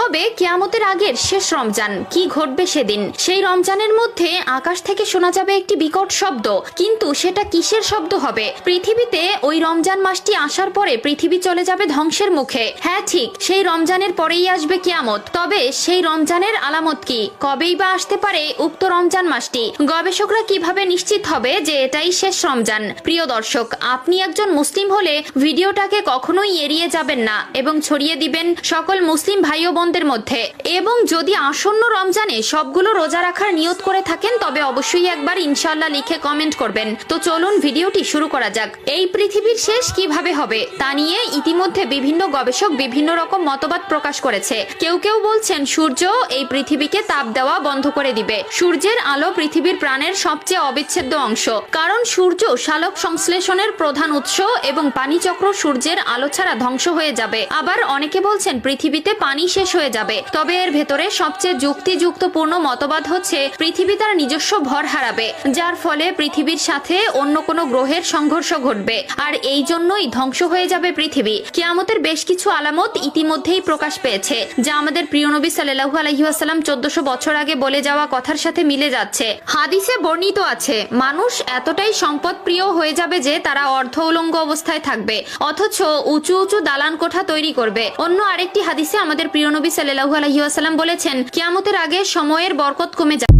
হবে কিয়ামতের আগের শেষ রমজান। কি ঘটবে সেদিন? সেই রমজানের মধ্যে আকাশ থেকে শোনা যাবে একটি বিকট শব্দ, কিন্তু সেটা কিসের শব্দ হবে? পৃথিবীতে ওই রমজান মাসটি আসার পরে পৃথিবী চলে যাবে ধ্বংসের মুখে। হ্যাঁ ঠিক, সেই রমজানের পরেই আসবে কিয়ামত। তবে সেই রমজানের আলামত কি? কবেই বা আসতে পারে উক্ত রমজান মাসটি? গবেষকরা কিভাবে নিশ্চিত হবে যে এটাই শেষ রমজান? প্রিয় দর্শক, আপনি একজন মুসলিম হলে ভিডিওটাকে কখনোই এড়িয়ে যাবেন না এবং ছড়িয়ে দিবেন সকল মুসলিম ভাই ও বোনদের মধ্যে। এবং যদি আসন্ন রমজানে সবগুলো রোজা রাখার নিয়ত করে থাকেন তবে অবশ্যই একবার ইনশাআল্লাহ লিখে কমেন্ট করবেন। তো চলুন ভিডিওটি শুরু করা যাক। এই পৃথিবীর শেষ কিভাবে হবে তা নিয়ে ইতিমধ্যে বিভিন্ন গবেষক বিভিন্ন রকম মতবাদ প্রকাশ করেছে। কেউ কেউ বলছেন সূর্য এই পৃথিবীকে তাপ দেওয়া বন্ধ করে দিবে। সূর্যের আলো পৃথিবীর প্রাণের সবচেয়ে অবিচ্ছেদ্য অংশ, কারণ সূর্য সালোক সংশ্লেষণের প্রধান উৎস এবং পানিচক্র সূর্যের আলো ছাড়া ধ্বংস হয়ে যাবে। আবার অনেকে বলছেন পৃথিবীতে পানি শেষ হয়ে যাবে। তবে এর ভেতরে সবচেয়ে যুক্তিযুক্তপূর্ণ মতবাদ হচ্ছে পৃথিবী তার নিজস্ব ভর হারাবে, যার ফলে পৃথিবীর সাথে অন্য কোনো গ্রহের সংঘর্ষ ঘটবে, আর এই জন্যই ধ্বংস হয়ে যাবে পৃথিবী। কিয়ামতের বেশ কিছু আলামত ইতিমধ্যেই প্রকাশ পেয়েছে, যা আমাদের প্রিয় নবী সাল্লাল্লাহু আলাইহি ওয়াসাল্লাম 1400 বছর আগে বলে যাওয়া কথার সাথে মিলে যাচ্ছে। হাদিসে বর্ণিত আছে, মানুষ এতটাই সম্পদ প্রিয় হয়ে যাবে যে তারা অর্ধ উলঙ্গ অবস্থায় থাকবে, অথচ উঁচু উঁচু দালান কোঠা তৈরি করবে। অন্য আরেকটি হাদিসে আমাদের প্রিয় নবী সাল্লাল্লাহু আলাইহি ওয়াসাল্লাম বলেছেন, কিয়ামতের আগে সময়ের বরকত কমে যাবে।